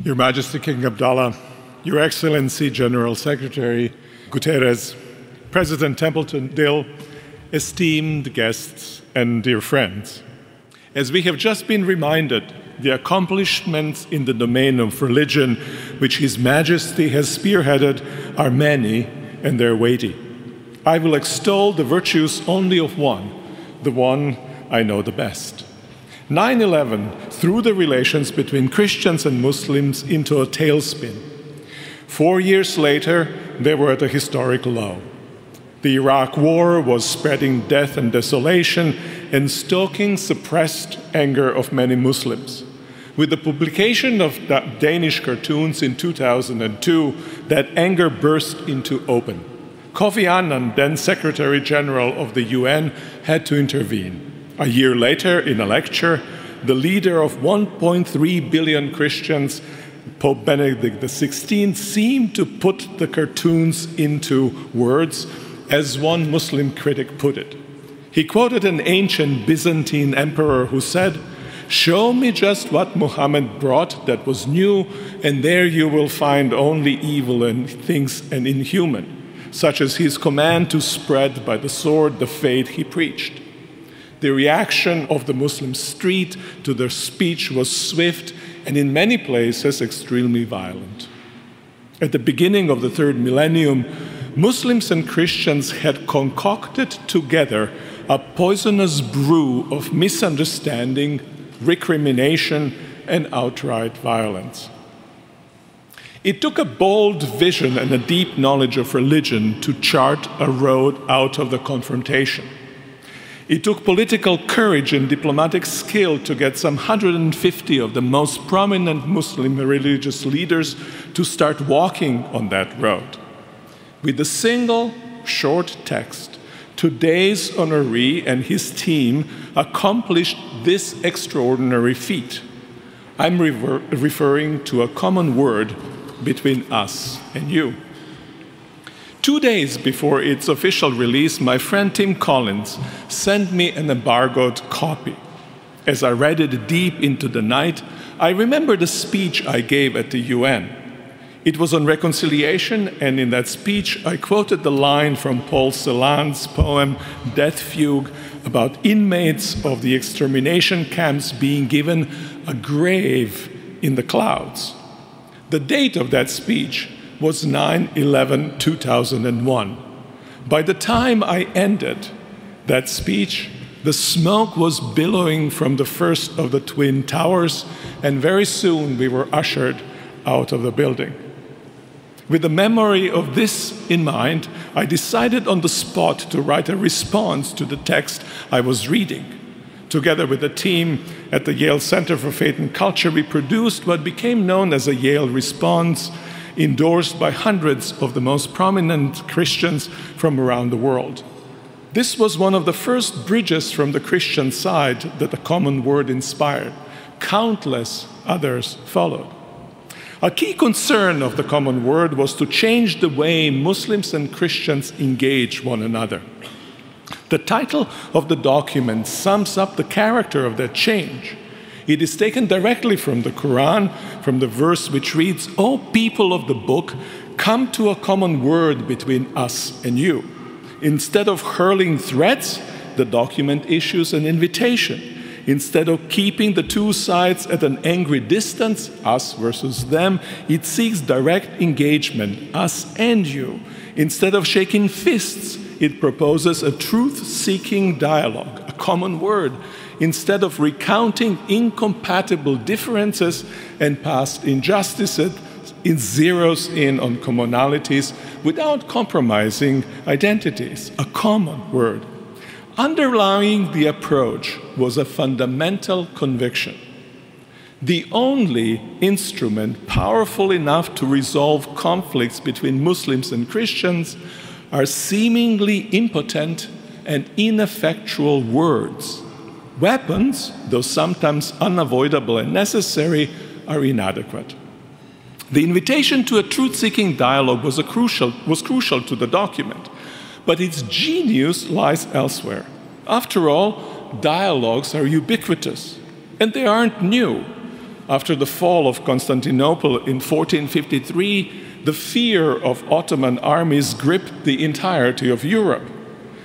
Your Majesty King Abdullah, Your Excellency General Secretary Guterres, President Templeton Dill, esteemed guests and dear friends. As we have just been reminded, the accomplishments in the domain of religion which His Majesty has spearheaded are many and they're weighty. I will extol the virtues only of one, the one I know the best. 9/11 threw the relations between Christians and Muslims into a tailspin. 4 years later, they were at a historic low. The Iraq War was spreading death and desolation and stoking suppressed anger of many Muslims. With the publication of Danish cartoons in 2002, that anger burst into open. Kofi Annan, then Secretary General of the UN, had to intervene. A year later, in a lecture, the leader of 1.3 billion Christians, Pope Benedict XVI, seemed to put the cartoons into words, as one Muslim critic put it. He quoted an ancient Byzantine emperor who said, "Show me just what Muhammad brought that was new, and there you will find only evil and things and inhuman, such as his command to spread by the sword the faith he preached." The reaction of the Muslim street to their speech was swift and in many places extremely violent. At the beginning of the third millennium, Muslims and Christians had concocted together a poisonous brew of misunderstanding, recrimination, and outright violence. It took a bold vision and a deep knowledge of religion to chart a road out of the confrontation. It took political courage and diplomatic skill to get some 150 of the most prominent Muslim religious leaders to start walking on that road. With a single short text, today's honoree and his team accomplished this extraordinary feat. I'm referring to a common word between us and you. 2 days before its official release, my friend Tim Collins sent me an embargoed copy. As I read it deep into the night, I remembered a speech I gave at the UN. It was on reconciliation, and in that speech I quoted the line from Paul Celan's poem Death Fugue about inmates of the extermination camps being given a grave in the clouds. The date of that speech was 9/11/2001. By the time I ended that speech, the smoke was billowing from the first of the Twin Towers, and very soon we were ushered out of the building. With the memory of this in mind, I decided on the spot to write a response to the text I was reading. Together with a team at the Yale Center for Faith and Culture, we produced what became known as a Yale response, endorsed by hundreds of the most prominent Christians from around the world. This was one of the first bridges from the Christian side that the common word inspired. Countless others followed. A key concern of the common word was to change the way Muslims and Christians engage one another. The title of the document sums up the character of that change. It is taken directly from the Quran, from the verse which reads, "O people of the book, come to a common word between us and you." Instead of hurling threats, the document issues an invitation. Instead of keeping the two sides at an angry distance, us versus them, it seeks direct engagement, us and you. Instead of shaking fists, it proposes a truth-seeking dialogue, a common word. Instead of recounting incompatible differences and past injustices, it zeroes in on commonalities without compromising identities, a common word. Underlying the approach was a fundamental conviction. The only instrument powerful enough to resolve conflicts between Muslims and Christians are seemingly impotent and ineffectual words. Weapons, though sometimes unavoidable and necessary, are inadequate. The invitation to a truth-seeking dialogue was crucial to the document, but its genius lies elsewhere. After all, dialogues are ubiquitous, and they aren't new. After the fall of Constantinople in 1453, the fear of Ottoman armies gripped the entirety of Europe.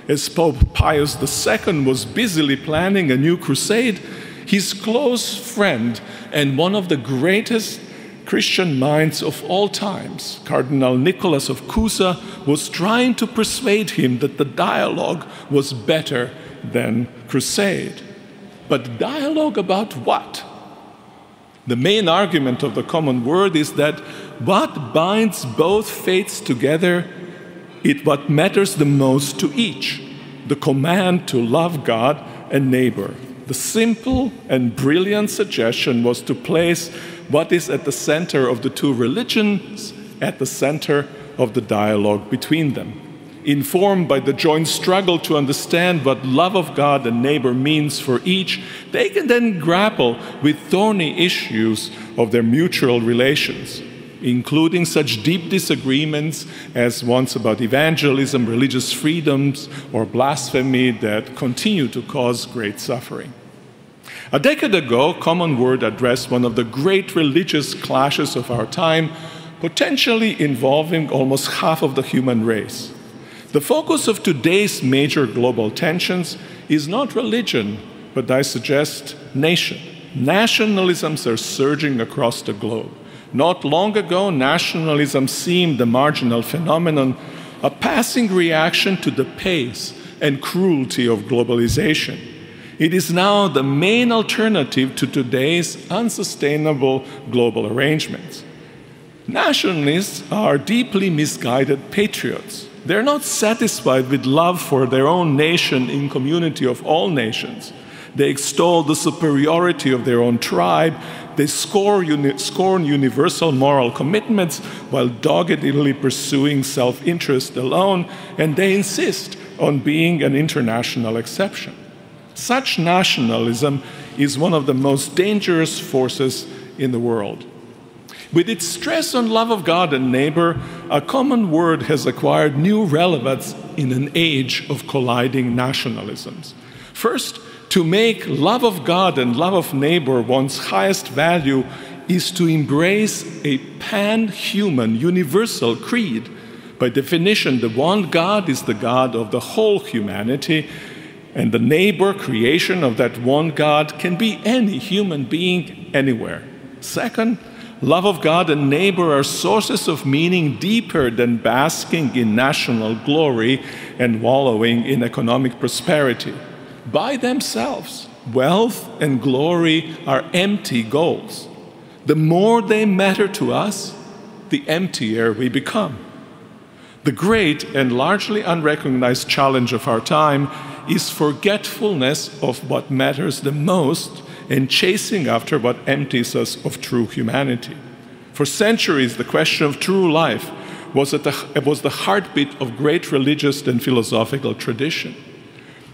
As Pope Pius II was busily planning a new crusade, his close friend and one of the greatest Christian minds of all times, Cardinal Nicholas of Cusa, was trying to persuade him that the dialogue was better than crusade. But dialogue about what? The main argument of the Common Word is that what binds both faiths together is what matters the most to each, the command to love God and neighbor. The simple and brilliant suggestion was to place what is at the center of the two religions at the center of the dialogue between them. Informed by the joint struggle to understand what love of God and neighbor means for each, they can then grapple with thorny issues of their mutual relations, including such deep disagreements as ones about evangelism, religious freedoms, or blasphemy that continue to cause great suffering. A decade ago, Common Word addressed one of the great religious clashes of our time, potentially involving almost half of the human race. The focus of today's major global tensions is not religion, but I suggest nation. Nationalisms are surging across the globe. Not long ago, nationalism seemed a marginal phenomenon, a passing reaction to the pace and cruelty of globalization. It is now the main alternative to today's unsustainable global arrangements. Nationalists are deeply misguided patriots. They're not satisfied with love for their own nation in community of all nations. They extol the superiority of their own tribe. They scorn universal moral commitments while doggedly pursuing self-interest alone, and they insist on being an international exception. Such nationalism is one of the most dangerous forces in the world. With its stress on love of God and neighbor, a Common Word has acquired new relevance in an age of colliding nationalisms. First, to make love of God and love of neighbor one's highest value is to embrace a pan-human, universal creed. By definition, the one God is the God of the whole humanity, and the neighbor creation of that one God can be any human being anywhere. Second, love of God and neighbor are sources of meaning deeper than basking in national glory and wallowing in economic prosperity. By themselves, wealth and glory are empty goals. The more they matter to us, the emptier we become. The great and largely unrecognized challenge of our time is forgetfulness of what matters the most and chasing after what empties us of true humanity. For centuries, the question of true life was the heartbeat of great religious and philosophical tradition.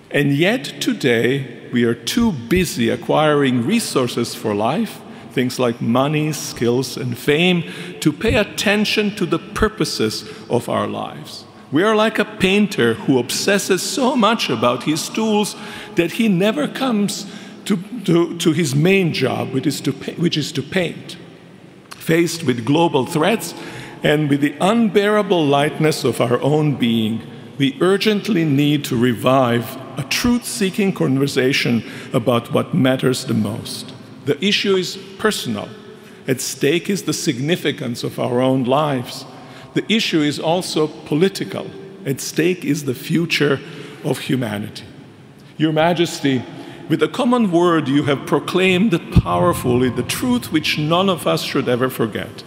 And yet today, we are too busy acquiring resources for life, things like money, skills, and fame, to pay attention to the purposes of our lives. We are like a painter who obsesses so much about his tools that he never comes to his main job, which is to paint. Faced with global threats and with the unbearable lightness of our own being, we urgently need to revive a truth-seeking conversation about what matters the most. The issue is personal. At stake is the significance of our own lives. The issue is also political. At stake is the future of humanity. Your Majesty, with the Common Word, you have proclaimed powerfully the truth which none of us should ever forget.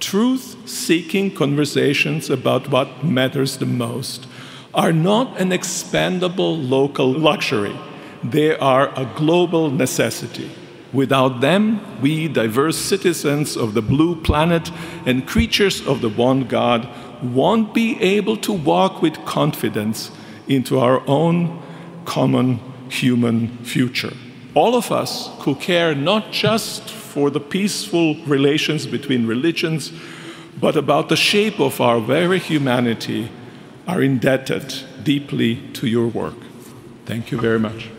Truth-seeking conversations about what matters the most are not an expandable local luxury. They are a global necessity. Without them, we, diverse citizens of the blue planet and creatures of the one God, won't be able to walk with confidence into our own common human future. All of us who care not just for the peaceful relations between religions, but about the shape of our very humanity, are indebted deeply to your work. Thank you very much.